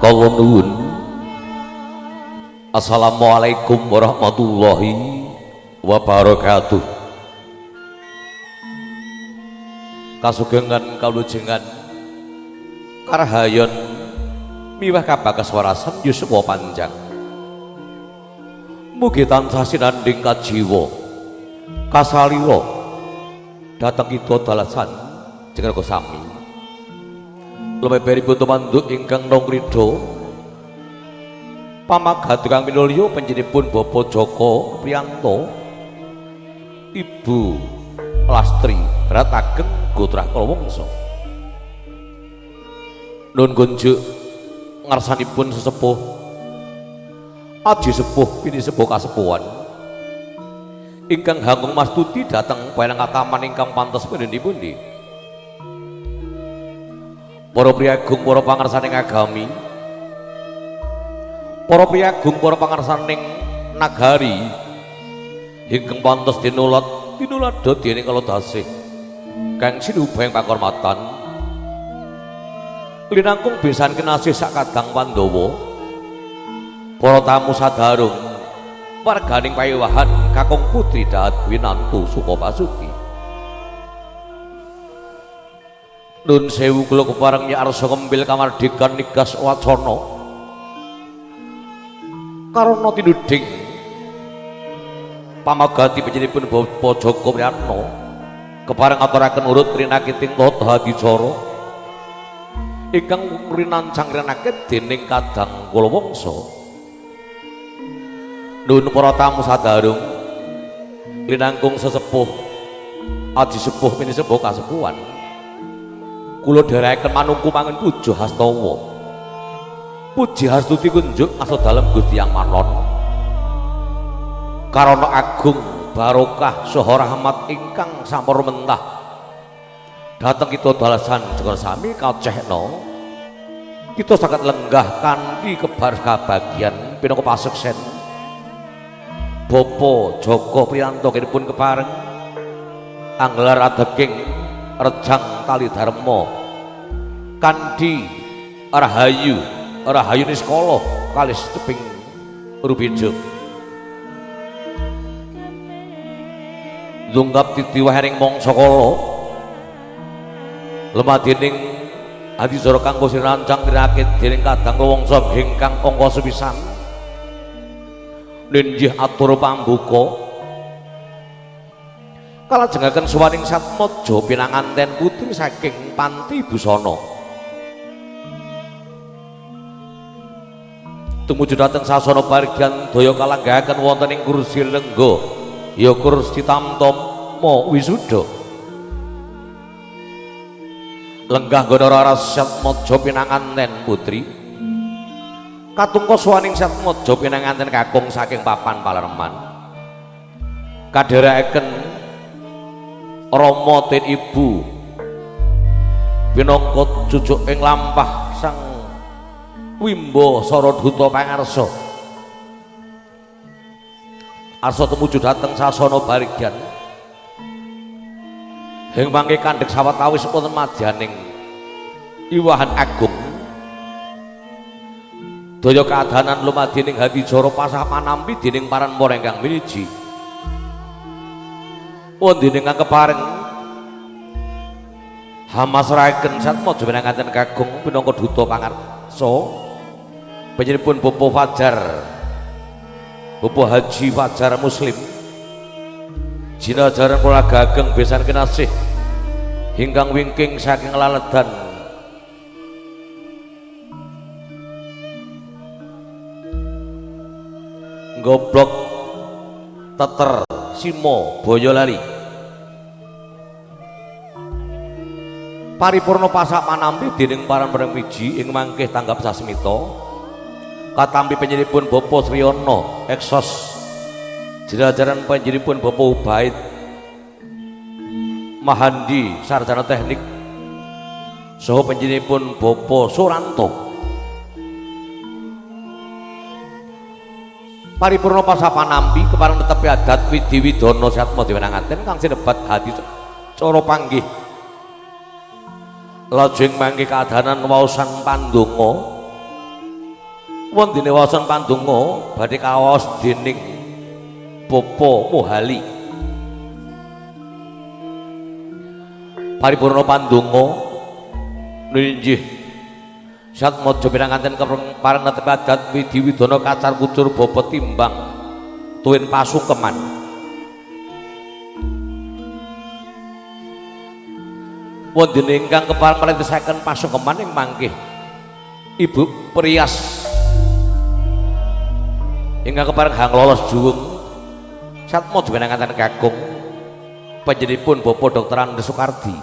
Kula nuwun. Assalamualaikum warahmatullahi wabarakatuh. Kasugengan kalujengan Karhayon miwah kabagas warasan yuswa panjang. Mugi tansah sinandhing kajiwa kasalira dhateng kita dalasan jeneng sami. Lumeberipun tumanduk ingkang nongkrida pamagati kang minulya panjenenganipun Bapak Joko Priyanto, Ibu Lastri Ratageng Gotrah Kalawangsa. Nun kunjuk ngarsanipun sesepuh aji sepuh pini sepuh kasepuhan ingkang hangung mastuti dhateng panangataman ingkang pantes pundi-pundi. Para priyagung para pangarsaning agami, para priyagung para pangarsaning nagari ingkang pantes tinulada dening kala dasih kang sinubeng pakurmatan linangkung besan kinasih sakadang Pandhawa, para tamu sadarung warganing paewahan kakung putri Dahat Winantu Sukapasuki. Nun sewu kula kepareng nyarsa kembil kamardikan nigas wacana karana tinuding pamagati panjenenganipun Bapak Joko Priyanto kepareng aturaken urut rinakiting tata adicara ingkang rinancang rinakit dening kadang Kalawangsa. Nun para tamu sadarung linangkung sesepuh aji sepuh mini sepuh kasepuhan kula dherekaken manungku mangun puja hastawa puji hastuti kunjuk asa dalem Gusti Yang Manon karana agung barokah saha rahmat ingkang sampurna mentah dhateng kita dalasan jeneng sami kacehna kita saged lenggah kanthi kebar kabagyan pinangka paseksen Bapak Joko Priyanto kinipun kepareng anggelar adeging rejang tali dharma kanthi rahayu niskala kalis ceping rubeda dunggap titiwahaning mangsa kala lemadening adicara kanggo sirancang dirakit dening kadang Kalawangsa ingkang angka sepisan ninjih atur pambuka kalajengaken suwaning Satmaja pinanganten putri saking Panti Busana tumuju dhateng sasana barigyan daya kalanggahaken wonten ing kursi lengga ya kursi tamtama wisuda lenggah nggono raras Satmaja pinanganten putri katungka suwaning Satmaja pinanganten kakung saking papan palereman kadherekaken Rama ten Ibu pinangka cucuk ing lampah Sang Wimba Saraduta pangarsa arsa tumuju dhateng sasana barigyan ing mangke kandhek sawetawis wonten madyaning iwahan agung daya kaadanan lumadening hadicara pasah panampi dening paranmara ingkang miniji wonten ingkang kepareng hamasrahaken Satmaja pinanganten kakung pinangka duta pangarsa panjenenganipun Bapak Fajar Bapak Haji Fajar Muslim jinajaran kula gageng besan kinasih ingkang wingking saking laledan Goblok Teter Simo Boyolali paripurna pasak manampi dening paran miji ing mangkih tanggap sasmita katampi panjenenganipun Bapak Sriyono Eksos jinajaran panjenenganipun Bapak Ubaid Mahandi sarjana teknik saha panjenenganipun Bapak Suranto paripurna pasapanampi kepareng netepi adat Widi Widana Satmaja pinanganten kang sinebat hadi cara panggih lajeng mangke kaadanan waosan pandonga wondene wason pandonga badhe kawaos dening Bapa Mohali. Paripurna pandonga ninggih Satmaja pinanganten kepareng netepi adat widiwidana kacar kucur bobot timbang tuwin pasungkeman. Wondene ingkang kepareng marintesaken pasungkeman ing mangkih Ibu Prias ingkang kepareng hang lolos juwung Satmaja pinanganten kakung panjenenganipun Bapak Dr. Andes Soekardi.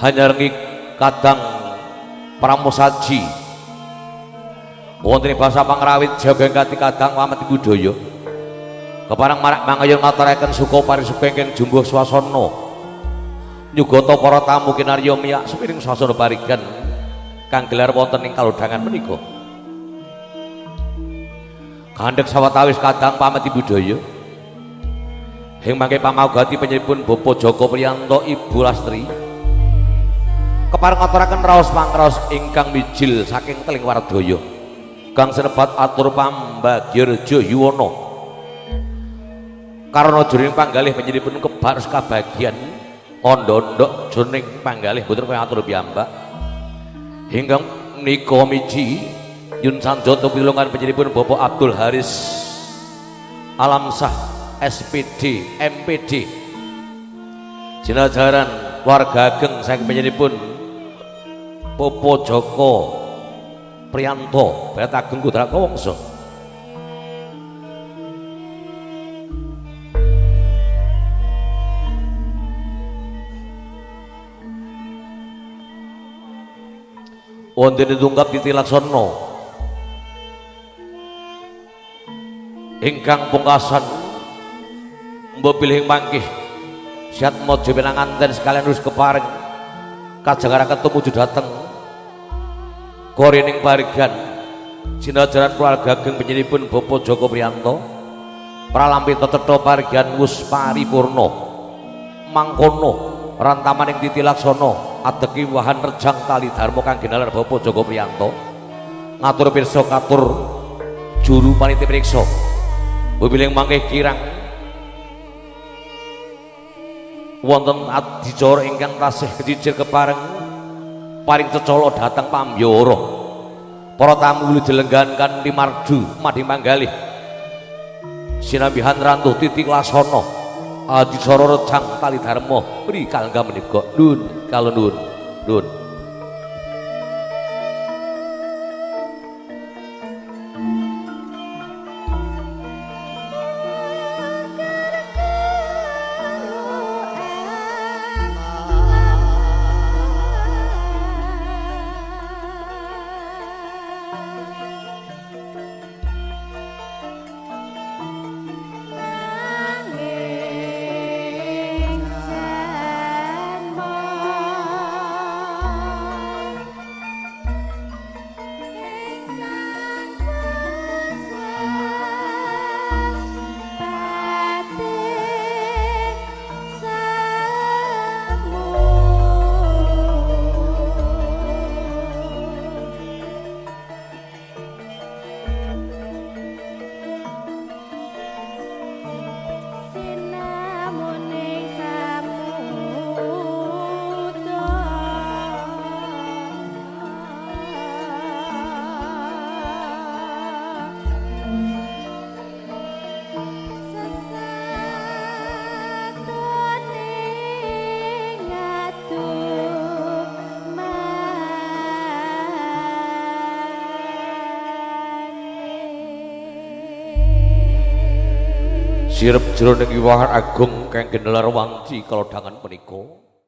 Hanyarengi kadang pramosaji wonten ing basa pangrawit jaga kati kadang pameti budaya kepareng marak mangayon ngaturaken suka parisuka ingkang jumbuh swasana nyugata para tamu kinarya miyak sepiring swasana parigan kang gelar wonten ing kalodhangan menika kandhek sawetawis kadang pameti budaya ing mangke pamaugati panjenenganipun Bapak Joko Priyanto Ibu Lastri kepareng ngaturaken raos pangraos ingkang mijil saking Teling Wardaya kang senebat atur pambagirja yuwana karana jroning panggalih panjenenganipun kebaros kabagian ondok-ondok jroning panggalih boten kaya atur piyambak ingkang menika miji Yun Sanjata pilungan panjenenganipun Bapak Abdul Haris Alamsah SPD MPD jinajaran warga ageng saking panjenenganipun Bapak Joko Priyanto Barat Ageng Kudraka Wangsa. Wonten tunggap Titi Laksana ingkang pungkasan mbok pilih mangkih Satmaja pinanganten sekalian wis kepareng kajengaraken tumuju dhateng Korening parigan jinajaran keluarga ageng panjenenganipun Bapak Joko Priyanto pralampi tetedha parigan wus paripurna mangkono rantamaning Titi Laksana adeki wahan rejang tali dharma kang ginalar Bapak Joko Priyanto ngatur pirsa katur juru panitia priksa bebiling mangkih kirang wonten adicara ingkang tasih kecicir kepareng paring cecala dhateng pambyara para tamu wilujenggan kanthi mardu madhing manggalih sinambihan rantuh Titi Laksana adicara rejang tali dharma mriki kangge menika nun kalau nun sirep jroning wiwahan agung kang ginelar wanci kalodhangan punika